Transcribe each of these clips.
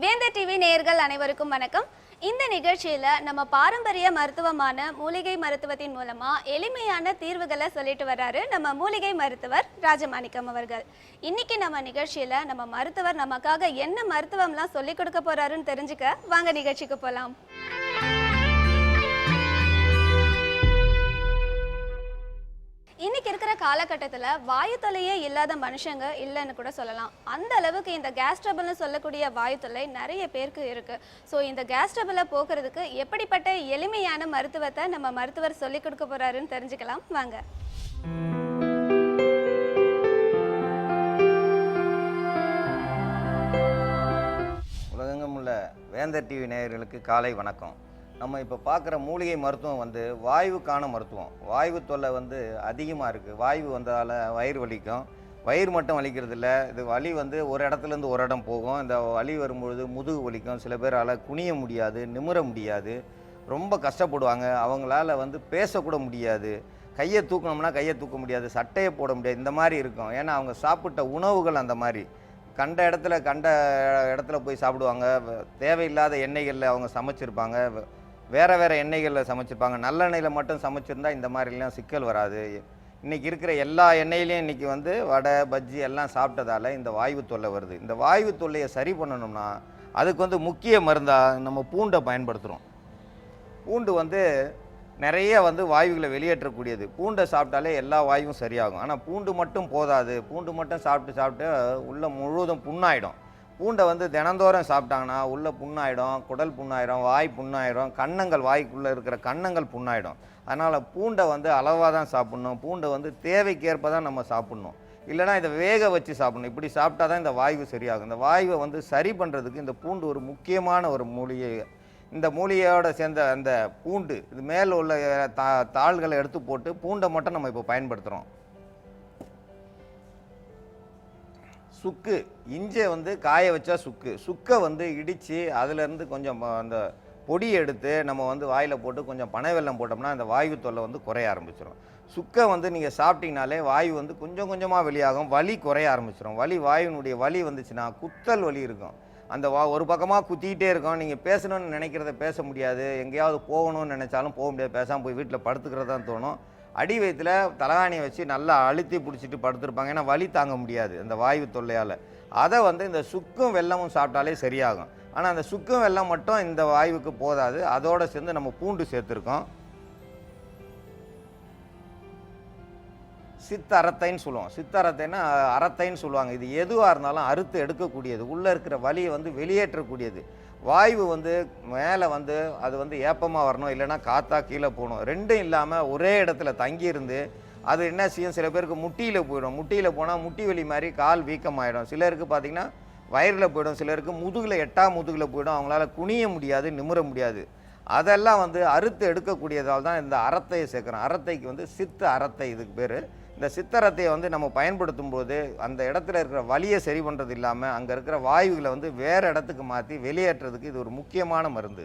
வேந்தர் டிவி நேயர்கள் அனைவருக்கும் வணக்கம். இந்த நிகழ்ச்சியில் நம்ம பாரம்பரிய மருத்துவமான மூலிகை மருத்துவத்தின் மூலமாக எளிமையான தீர்வுகளை சொல்லிட்டு வர்றாரு நம்ம மூலிகை மருத்துவர் ராஜமாணிக்கம் அவர்கள். இன்னைக்கு நம்ம நிகழ்ச்சியில் நம்ம மருத்துவர் நமக்காக என்ன மருத்துவம்லாம் சொல்லிக் கொடுக்க போறாருன்னு தெரிஞ்சுக்க வாங்க நிகழ்ச்சிக்கு போகலாம். இன்னைக்கு இருக்கிற காலகட்டத்தில் வாயு தொல்லையே இல்லாத மனுஷங்க இல்லைன்னு கூட சொல்லலாம். அந்த அளவுக்கு இந்த கேஸ் ட்ரபிள்னு சொல்லக்கூடிய வாயு தொல்லை நிறைய பேருக்கு இருக்கு. ஸோ இந்த கேஸ் ட்ரபிளை போக்குறதுக்கு எப்படிப்பட்ட எளிமையான மருத்துவத்தை நம்ம மருத்துவர் சொல்லிக் கொடுக்க போறாருன்னு தெரிஞ்சுக்கலாம் வாங்க. உலகெங்கும் உள்ள வேந்தர் டிவி நேயர்களுக்கு காலை வணக்கம். நம்ம இப்போ பார்க்குற மூலிகை மருத்துவம் வாயுவுக்கான மருத்துவம். வாயு தொல்லை அதிகமாக இருக்குது. வாயு வந்ததால் வயிறு வலிக்கும். வயிறு மட்டும் வலிக்கிறது இல்லை, இது வலி ஒரு இடத்துலேருந்து ஒரு இடம் போகும். இந்த வலி வரும்பொழுது முதுகு வலிக்கும். சில பேரால் குனிய முடியாது, நிமிர முடியாது, ரொம்ப கஷ்டப்படுவாங்க. அவங்களால பேசக்கூட முடியாது. கையை தூக்கணும்னா கையை தூக்க முடியாது, சட்டையை போட முடியாது, இந்த மாதிரி இருக்கும். ஏன்னா அவங்க சாப்பிட்ட உணவுகள் அந்த மாதிரி கண்ட இடத்துல போய் சாப்பிடுவாங்க. தேவையில்லாத எண்ணெய்களில் அவங்க சமைச்சிருப்பாங்க, வேறு எண்ணெய்களில் சமைச்சிருப்பாங்க. நல்லெண்ணெயில் மட்டும் சமைச்சிருந்தா இந்த மாதிரிலாம் சிக்கல் வராது. இன்றைக்கி இருக்கிற எல்லா எண்ணெயிலையும் இன்றைக்கி வடை பஜ்ஜி எல்லாம் சாப்பிட்டதால் இந்த வாயு தொல்லை வருது. இந்த வாயு தொல்லையை சரி பண்ணணும்னா அதுக்கு முக்கிய மருந்தாக நம்ம பூண்டை பயன்படுத்துகிறோம். பூண்டு நிறைய வாயுகளை வெளியேற்றக்கூடியது. பூண்டை சாப்பிட்டாலே எல்லா வாயுவும் சரியாகும். ஆனால் பூண்டு மட்டும் போதாது. பூண்டு மட்டும் சாப்பிட்டு உள்ள முழுவதும் புண்ணாயிடும். பூண்டை தினந்தோறும் சாப்பிட்டாங்கன்னா உள்ள புண்ணாயிடும், குடல் புண்ணாயிடும், வாய் புண்ணாயிடும், கன்னங்கள் வாய்க்குள்ளே இருக்கிற கன்னங்கள் புண்ணாயிடும். அதனால் பூண்டை அளவாக தான் சாப்பிட்ணும். பூண்டை தேவைக்கேற்ப தான் நம்ம சாப்பிட்ணும். இல்லைனா இதை வேக வச்சு சாப்பிட்ணும். இப்படி சாப்பிட்டா தான் இந்த வாயு சரியாகும். இந்த வாயுவை சரி பண்ணுறதுக்கு இந்த பூண்டு ஒரு முக்கியமான ஒரு மூலிகை. இந்த மூலிகையோடு சேர்ந்த அந்த பூண்டு இது மேலே உள்ள தாள்களை எடுத்து போட்டு பூண்டை மட்டும் நம்ம இப்போ பயன்படுத்துகிறோம். சுக்கு, இஞ்சை காய வச்சா சுக்கை இடித்து அதிலேருந்து கொஞ்சம் அந்த பொடி எடுத்து நம்ம வாயில் போட்டு கொஞ்சம் பனை வெல்லம் போட்டோம்னா அந்த வாயு தொல்லை குறைய ஆரம்பிச்சிடும். சுக்கை நீங்கள் சாப்பிட்டீங்கனாலே வாயு கொஞ்சம் கொஞ்சமாக வெளியாகும், வலி குறைய ஆரம்பிச்சிடும். வாயுனுடைய வலி வந்துச்சுன்னா குத்தல் வலி இருக்கும். அந்த ஒரு பக்கமாக குத்திக்கிட்டே இருக்கும். நீங்கள் பேசணும்னு நினைக்கிறத பேச முடியாது, எங்கேயாவது போகணும்னு நினச்சாலும் போக முடியாது, பேசாமல் போய் வீட்டில் படுத்துக்கிறதான் தோணும். அடி வயிற்றில் தலகாணியை வச்சு நல்லா அழுத்தி பிடிச்சிட்டு படுத்துருப்பாங்க. ஏன்னா வலி தாங்க முடியாது அந்த வாயு தொல்லையால். அதை இந்த சுக்கும் வெல்லமும் சாப்பிட்டாலே சரியாகும். ஆனால் அந்த சுக்கும் வெல்லம் மட்டும் இந்த வாயுவுக்கு போதாது. அதோடு சேர்ந்து நம்ம பூண்டு சேர்த்துருக்கோம். சித்தரத்தைன்னு சொல்லுவோம். சித்தரத்தைன்னா அரத்தைன்னு சொல்லுவாங்க. இது எதுவாக இருந்தாலும் அறுத்து எடுக்கக்கூடியது, உள்ளே இருக்கிற வலியை வெளியேற்றக்கூடியது. வாயு மேலே அது ஏப்பமாக வரணும், இல்லைனா காற்றா கீழே போகணும். ரெண்டும் இல்லாமல் ஒரே இடத்துல தங்கியிருந்து அது என்ன செய்யும், சில பேருக்கு முட்டியில் போயிடும். முட்டியில் போனால் முட்டி வலி மாதிரி கால் வீக்கமாகிடும். சிலருக்கு பார்த்திங்கன்னா வயிறில் போயிடும், சிலருக்கு முதுகில் முதுகில் போயிடும். அவங்களால குனிய முடியாது, நிமிர முடியாது. அதெல்லாம் அறுத்து எடுக்கக்கூடியதால் தான் இந்த அரத்தையை சேர்க்குறோம். அரத்தைக்கு சித்த அரத்தை இதுக்கு பேர். இந்த சித்தரத்தையை நம்ம பயன்படுத்தும் போது அந்த இடத்துல இருக்கிற வலியை சரி பண்ணுறது இல்லாமல் அங்கே இருக்கிற வாயுகளை வேறு இடத்துக்கு மாற்றி வெளியேற்றுறதுக்கு இது ஒரு முக்கியமான மருந்து.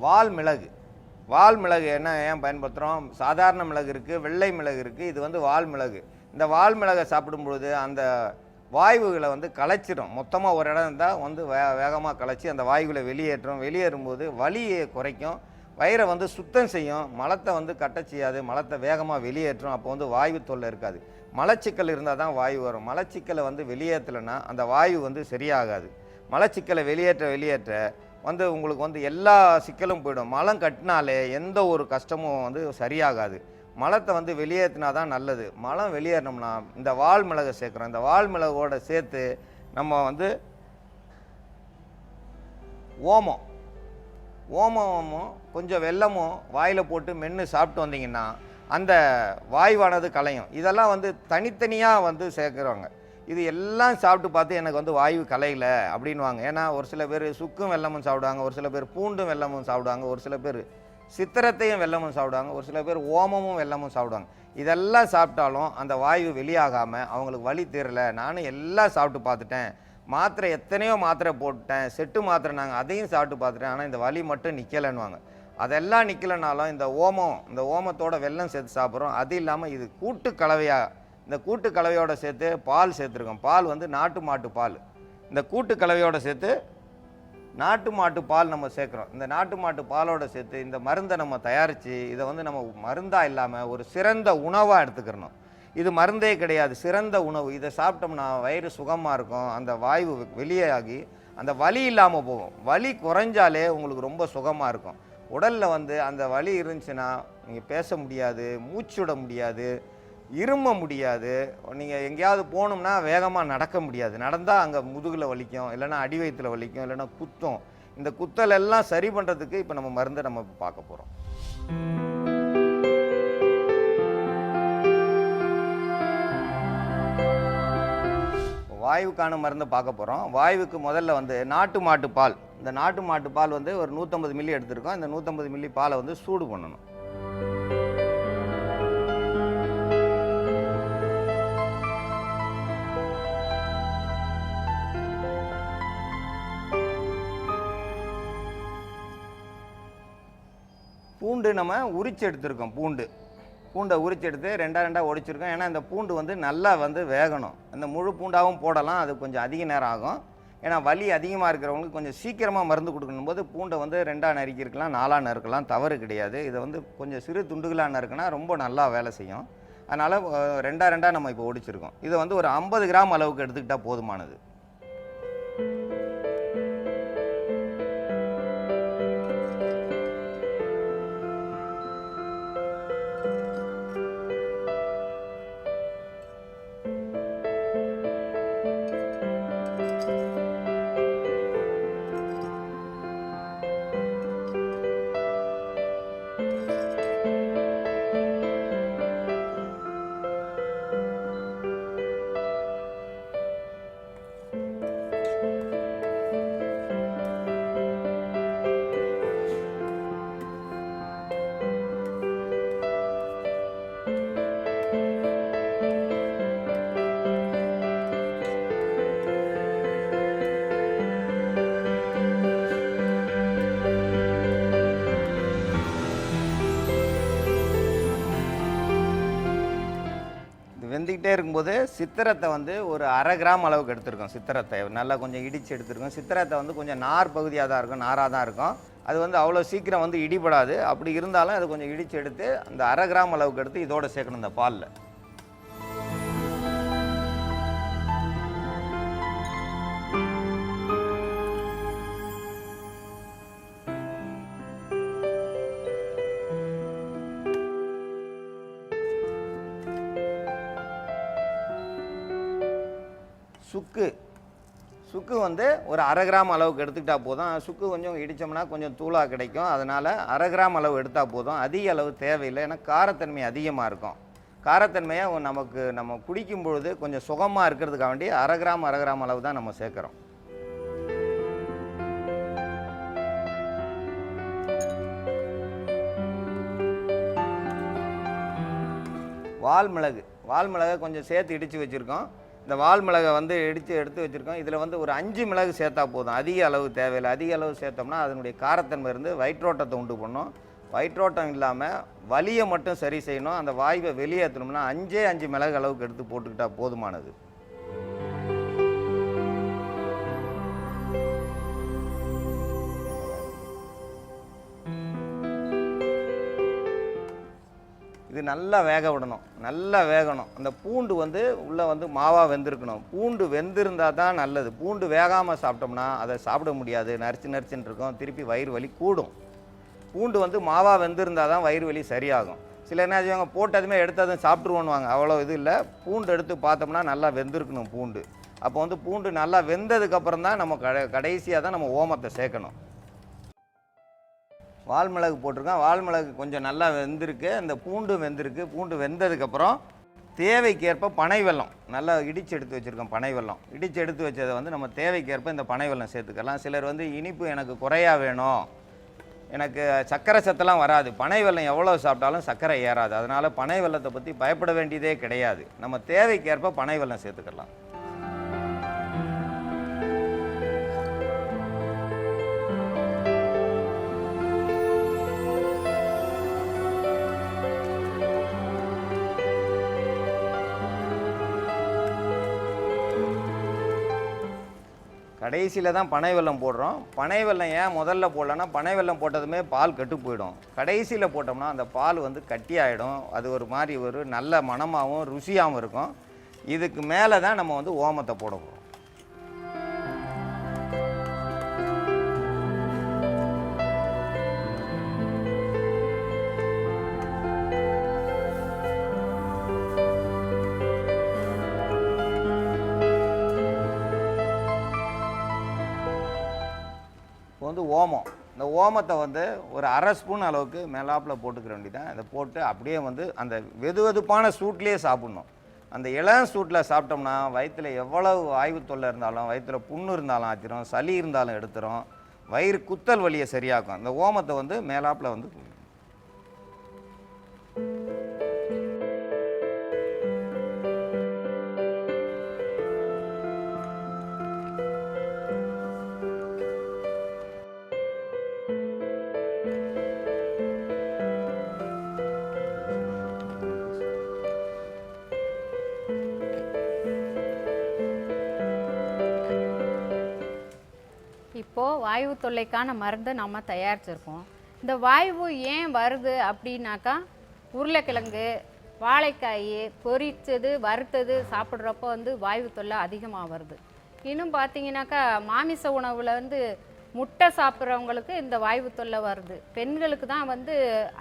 வால் மிளகு ஏன் பயன்படுத்துகிறோம்? சாதாரண மிளகு இருக்குது, வெள்ளை மிளகு இருக்குது. இது வால் மிளகு. இந்த வால் மிளகை சாப்பிடும்பொழுது அந்த வாயுகளை கலைச்சிடும். மொத்தமாக ஒரு இடம் இருந்தால் வேகமாக கலைச்சி அந்த வாயுகளை வெளியேறும்போது வலியை குறைக்கும், வயிறை சுத்தம் செய்யும், மலத்தை கட்ட செய்யாது, மலத்தை வேகமாக வெளியேற்றும். அப்போ வாயு தொல்லை இருக்காது. மலச்சிக்கல் இருந்தால் தான் வாயு வரும். மலச்சிக்கலை வெளியேற்றலைன்னா அந்த வாயு சரியாகாது. மலச்சிக்கலை வெளியேற்ற உங்களுக்கு எல்லா சிக்கலும் போயிடும். மலம் கட்டினாலே எந்த ஒரு கஷ்டமும் சரியாகாது. மலத்தை வெளியேற்றினா தான் நல்லது. மலம் வெளியேறணும்னா இந்த வால் மிளகை சேர்க்குறோம். இந்த வால் மிளகோட சேர்த்து நம்ம ஓமமும் கொஞ்சம் வெல்லமும் வாயில் போட்டு மென்று சாப்பிட்டு வந்தீங்கன்னா அந்த வாயுவானது கலையும். இதெல்லாம் தனித்தனியாக சேர்க்குறவங்க. இது எல்லாம் சாப்பிட்டு பார்த்து எனக்கு வாயு கலையில அப்படின்வாங்க. ஏன்னா ஒரு சில பேர் சுக்கும் வெல்லமும் சாப்பிடுவாங்க, ஒரு சில பேர் பூண்டும் வெல்லமும் சாப்பிடுவாங்க, ஒரு சில பேர் சித்திரத்தையும் வெல்லமும் சாப்பிடுவாங்க, ஒரு சில பேர் ஓமமும் வெல்லமும் சாப்பிடுவாங்க. இதெல்லாம் சாப்பிட்டாலும் அந்த வாயு வெளியாகாமல் அவங்களுக்கு வலி தீரலை. நானும் எல்லாம் சாப்பிட்டு பார்த்துட்டேன், மாத்திரை எத்தனையோ மாத்திரை போட்டேன், செட்டு மாத்திரை நாங்கள் அதையும் சாப்பிட்டு பார்த்துட்டேன், ஆனால் இந்த வலி மட்டும் நிற்கலைன்னுவாங்க. அதெல்லாம் நிற்கலைனாலும் இந்த ஓமத்தோட வெல்லம் சேர்த்து சாப்பிட்றோம். அது இல்லாமல் இது கூட்டு கலவையாக இந்த கூட்டு கலவையோட சேர்த்து பால் சேர்த்துருக்கோம். பால் வந்து நாட்டு மாட்டு பால். இந்த கூட்டு கலவையோட சேர்த்து நாட்டு மாட்டு பால் நம்ம சேர்க்குறோம். இந்த நாட்டு மாட்டு பாலோட சேர்த்து இந்த மருந்தை நம்ம தயாரித்து இதை வந்து நம்ம மருந்தாக இல்லாமல் ஒரு சிறந்த உணவாக எடுத்துக்கிறணும். இது மருந்தே கிடையாது, சிறந்த உணவு. இதை சாப்பிட்டோம்னா வயிறு சுகமாக இருக்கும், அந்த வாயு வெளியே ஆகி அந்த வலி இல்லாமல் போகும். வலி குறைஞ்சாலே உங்களுக்கு ரொம்ப சுகமாக இருக்கும். உடலில் வந்து அந்த வலி இருந்துச்சுன்னா நீங்கள் பேச முடியாது, மூச்சு விட முடியாது, இரும முடியாது. நீங்கள் எங்கேயாவது போகணும்னா வேகமாக நடக்க முடியாது. நடந்தால் அங்கே முதுகில் வலிக்கும், இல்லைன்னா அடி வயிற்றில் வலிக்கும், இல்லைன்னா குத்தும். இந்த குத்தல் எல்லாம் சரி பண்ணுறதுக்கு இப்போ நம்ம மருந்தை நம்ம பார்க்க போகிறோம். வாயுக்கான மருந்தை பார்க்க போகிறோம். வாயுவுக்கு முதல்ல வந்து நாட்டு மாட்டு பால். இந்த நாட்டு மாட்டு பால் வந்து ஒரு 150 மில்லி எடுத்திருக்கோம். இந்த 150 மில்லி பாலை வந்து சூடு பண்ணணும். பூண்டு நம்ம உரிச்சு எடுத்திருக்கோம். பூண்டை உரிச்சு எடுத்து ரெண்டாக உடைச்சிருக்கோம். ஏன்னா இந்த பூண்டு வந்து நல்லா வந்து வேகணும். அந்த முழு பூண்டாகவும் போடலாம், அது கொஞ்சம் அதிக நேரம் ஆகும். ஏன்னா வலி அதிகமாக இருக்கிறவங்களுக்கு கொஞ்சம் சீக்கிரமாக மருந்து கொடுக்கணும் போது பூண்டை வந்து 2ஆக நறுக்கிருக்கலாம், 4ஆக நறுக்கலாம், தவறு கிடையாது. இதை வந்து கொஞ்சம் சிறு துண்டுகளாக நறுக்குனா ரொம்ப நல்லா வேலை செய்யும். அதனால் 2ஆக நம்ம இப்போ ஒடிச்சிருக்கோம். இதை வந்து ஒரு 50 கிராம் அளவுக்கு எடுத்துக்கிட்டால் போதுமானது. வெந்துக்கிட்டே இருக்கும்போது சித்திரத்தை வந்து ஒரு 1/2 கிராம் அளவுக்கு எடுத்துருக்கோம். சித்திரத்தை நல்லா கொஞ்சம் இடித்து எடுத்துருக்கோம். சித்திரத்தை வந்து கொஞ்சம் நார் பகுதியாக தான் இருக்கும், நாராக தான் இருக்கும். அது வந்து அவ்வளோ சீக்கிரம் வந்து இடிபடாது. அப்படி இருந்தாலும் அது கொஞ்சம் இடித்து எடுத்து அந்த 1/2 கிராம் அளவுக்கு எடுத்து இதோட சேர்க்கணும் இந்த பாலில். சுக்கு வந்து ஒரு 1/2 கிராம் அளவுக்கு எடுத்துக்கிட்டால் போதும். சுக்கு கொஞ்சம் இடித்தோம்னா கொஞ்சம் தூளாக கிடைக்கும். அதனால் 1/2 கிராம் அளவு எடுத்தால் போதும். அதிக அளவு தேவையில்லை, ஏன்னா காரத்தன்மை அதிகமாக இருக்கும். காரத்தன்மையை நம்ம குடிக்கும் பொழுது கொஞ்சம் சுகமாக இருக்கிறதுக்காக வேண்டி 1/2 கிராம் அளவு தான் நம்ம சேர்க்குறோம். வால்மிளகை கொஞ்சம் சேர்த்து இடித்து வச்சுருக்கோம். இந்த வால்மிளகை வந்து எடுத்து வச்சுருக்கோம். இதில் வந்து ஒரு 5 மிளகு சேர்த்தா போதும். அதிக அளவு தேவையில்லை. அதிக அளவு சேர்த்தோம்னா அதனுடைய காரத்தன்மை இருந்து வயிற்றோட்டத்தை உண்டு பண்ணும். வயிற்றோட்டம் இல்லாமல் வலியை மட்டும் சரி செய்யணும். அந்த வாயுவை வெளியேற்றணும்னா 5 மிளகு அளவுக்கு எடுத்து போட்டுக்கிட்டால் போதுமானது. இது நல்லா வேக விடணும், நல்லா வேகணும். அந்த பூண்டு வந்து உள்ளே வந்து மாவாக வெந்திருக்கணும். பூண்டு வெந்திருந்தால் தான் நல்லது. பூண்டு வேகாமல் சாப்பிட்டோம்னா அதை சாப்பிட முடியாது, நரிச்சுன்னு இருக்கும், திருப்பி வயிறு வலி கூடும். பூண்டு வந்து மாவாக வெந்திருந்தால் தான் வயிறு வலி சரியாகும். சில என்ன செய்வாங்க, போட்டதுமே எடுத்ததும் சாப்பிட்ருவோன்னுவாங்க. அவ்வளோ இது இல்லை. பூண்டு எடுத்து பார்த்தோம்னா நல்லா வெந்திருக்கணும் பூண்டு. அப்போ வந்து பூண்டு நல்லா வெந்ததுக்கப்புறம் தான் நம்ம கடைசியாக தான் நம்ம ஓமத்தை சேர்க்கணும். வால்மிளகு போட்டிருக்கோம். வால்மிளகு கொஞ்சம் நல்லா வெந்திருக்கு. அந்த பூண்டு வெந்திருக்கு. பூண்டு வெந்ததுக்கப்புறம் தேவைக்கேற்ப பனை வெல்லம் நல்லா இடித்து எடுத்து வச்சுருக்கோம். பனை வெல்லம் இடித்து எடுத்து வச்சதை வந்து நம்ம தேவைக்கேற்ப இந்த பனை வெல்லம் சேர்த்துக்கலாம். சிலர் வந்து இனிப்பு எனக்கு குறையாக வேணும், எனக்கு சர்க்கரை சத்தெல்லாம் வராது, பனை வெல்லம் எவ்வளோ சாப்பிட்டாலும் சர்க்கரை ஏறாது, அதனால் பனை வெல்லத்தை பற்றி பயப்பட வேண்டியதே கிடையாது. நம்ம தேவைக்கேற்ப பனை வெல்லம் சேர்த்துக்கலாம். கடைசியில் தான் பனை வெல்லம் போடுறோம். பனை வெல்லம் ஏன் முதல்ல போடலன்னா, பனை வெல்லம் போட்டதுமே பால் கெட்டு போயிடும். கடைசியில் போட்டோம்னா அந்த பால் வந்து கட்டியாயிடும். அது ஒரு மாதிரி ஒரு நல்ல மணமாகவும் ருசியாகவும் இருக்கும். இதுக்கு மேலே தான் நம்ம வந்து ஓமத்தை போட போகிறோம். இப்போ வந்து ஓமம், இந்த ஓமத்தை வந்து ஒரு அரை ஸ்பூன் அளவுக்கு மேலாப்பில் போட்டுக்கிற வேண்டியதான். இதை போட்டு அப்படியே வந்து அந்த வெதுவெதுப்பான சூட்லேயே சாப்பிட்ணும். அந்த இளம் சூட்டில் சாப்பிட்டோம்னா வயிற்றில் எவ்வளவு வாய்வு தொல்லை இருந்தாலும், வயிற்றில் புண்ணு இருந்தாலும் ஆத்திரும், சளி இருந்தாலும் எடுத்துரும், வயிறு குத்தல் வலியை சரியாக்கும். இந்த ஓமத்தை வந்து மேலாப்பில் வந்து இப்போது வாயு தொல்லைக்கான மருந்தை நம்ம தயாரிச்சிருக்கோம். இந்த வாயு ஏன் வருது அப்படின்னாக்கா, உருளைக்கிழங்கு, வாழைக்காய் பொரித்தது வறுத்தது சாப்பிட்றப்போ வந்து வாயு தொல்லை அதிகமாக வருது. இன்னும் பார்த்தீங்கன்னாக்கா மாமிச உணவில் வந்து முட்டை சாப்பிட்றவங்களுக்கு இந்த வாயு தொல்லை வருது. பெண்களுக்கு தான் வந்து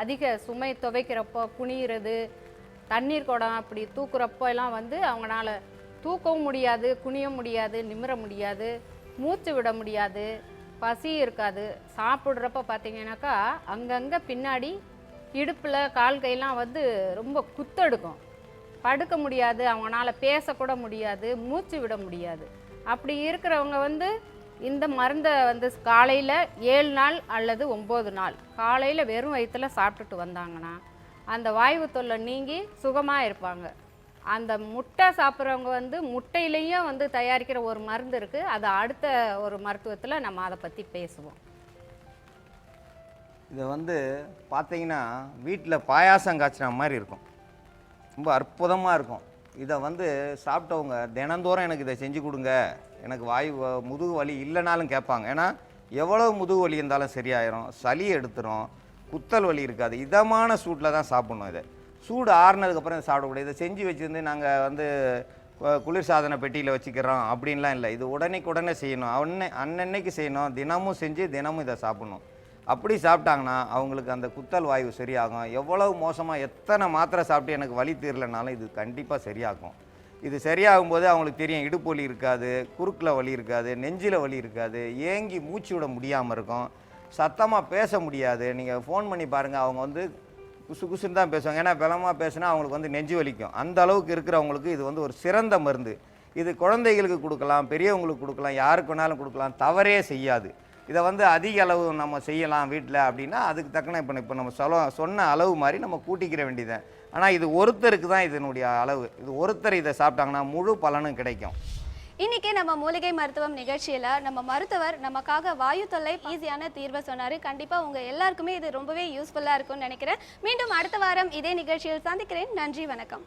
அதிக சுமை துவைக்கிறப்போ குனிகிறது, தண்ணீர் குடம் அப்படி தூக்குறப்போ எல்லாம் வந்து அவங்களால தூக்கவும் முடியாது, குனிய முடியாது, நிமிர முடியாது, மூச்சு விட முடியாது, பசி இருக்காது. சாப்பிட்றப்ப பார்த்தீங்கன்னாக்கா அங்கங்கே பின்னாடி இடுப்பில் கால் கையெல்லாம் வந்து ரொம்ப குத்தெடுக்கும். படுக்க முடியாது, அவங்களால பேசக்கூட முடியாது, மூச்சு விட முடியாது. அப்படி இருக்கிறவங்க வந்து இந்த மருந்தை வந்து காலையில் 7 நாள் அல்லது 9 நாள் காலையில் வெறும் வயிற்றில் சாப்பிட்டுட்டு வந்தாங்கன்னா அந்த வாயு தொல்லை நீங்கி சுகமாக இருப்பாங்க. அந்த முட்டை சாப்பிட்றவங்க வந்து முட்டையிலையும் வந்து தயாரிக்கிற ஒரு மருந்து இருக்குது. அது அடுத்த ஒரு மருத்துவத்தில் நம்ம அதை பற்றி பேசுவோம். இதை வந்து பார்த்தீங்கன்னா வீட்டில் பாயாசம் காய்ச்சின மாதிரி இருக்கும், ரொம்ப அற்புதமாக இருக்கும். இதை வந்து சாப்பிட்டவங்க தினந்தோறும் எனக்கு இதை செஞ்சு கொடுங்க, எனக்கு முதுகு வலி இல்லைனாலும் கேட்பாங்க. ஏன்னா எவ்வளோ முதுகு வலி இருந்தாலும் சரியாயிரும், சளி எடுத்துரும், குத்தல் வலி இருக்காது. இதமான சூட்டில் தான் சாப்பிட்ணும். இதை சூடு ஆறுனதுக்கப்புறம் இதை சாப்பிடக்கூடாது. இதை செஞ்சு வச்சுருந்து நாங்கள் வந்து குளிர்சாதன பெட்டியில் வச்சுக்கிறோம் அப்படின்லாம் இல்லை. இது உடனே செய்யணும், அன்னன்னைக்கு செய்யணும், தினமும் செஞ்சு தினமும் இதை சாப்பிட்ணும். அப்படி சாப்பிட்டாங்கன்னா அவங்களுக்கு அந்த குத்தல் வாயு சரியாகும். எவ்வளவு மோசமாக எத்தனை மாத்திரை சாப்பிட்டு எனக்கு வலி தீரலைனாலும் இது கண்டிப்பாக சரியாகும். இது சரியாகும்போது அவங்களுக்கு தெரியும், இடுப்பு வலி இருக்காது, குறுக்கில் வலி இருக்காது, நெஞ்சில் வலி இருக்காது, ஏங்கி மூச்சு விட முடியாமல் இருக்கும், சத்தமாக பேச முடியாது. நீங்கள் ஃபோன் பண்ணி பாருங்கள், அவங்க வந்து குசு குசுன்னு தான் பேசுவாங்க. ஏன்னா பலமாக பேசுனா அவங்களுக்கு வந்து நெஞ்சு வலிக்கும். அந்த அளவுக்கு இருக்கிறவங்களுக்கு இது வந்து ஒரு சிறந்த மருந்து. இது குழந்தைகளுக்கு கொடுக்கலாம், பெரியவங்களுக்கு கொடுக்கலாம், யாருக்கு வேணாலும் கொடுக்கலாம், தவறே செய்யாது. இதை வந்து அதிக அளவு நம்ம செய்யலாம் வீட்டில் அப்படின்னா அதுக்கு தக்கன இப்போ நம்ம சொன்ன அளவு மாதிரி நம்ம கூட்டிக்கிற வேண்டியது. ஆனால் இது ஒருத்தருக்கு தான் இதனுடைய அளவு. இது ஒருத்தர் இதை சாப்பிட்டாங்கன்னா முழு பலனும் கிடைக்கும். இன்னைக்கு நம்ம மூலிகை மருத்துவம் நிகழ்ச்சியில் நம்ம மருத்துவர் நமக்காக வாயு தொல்லை ஈஸியான தீர்வை சொன்னார். கண்டிப்பாக உங்கள் எல்லாருக்குமே இது ரொம்பவே யூஸ்ஃபுல்லாக இருக்கும்னு நினைக்கிறேன். மீண்டும் அடுத்த வாரம் இதே நிகழ்ச்சியில் சந்திக்கிறேன். நன்றி, வணக்கம்.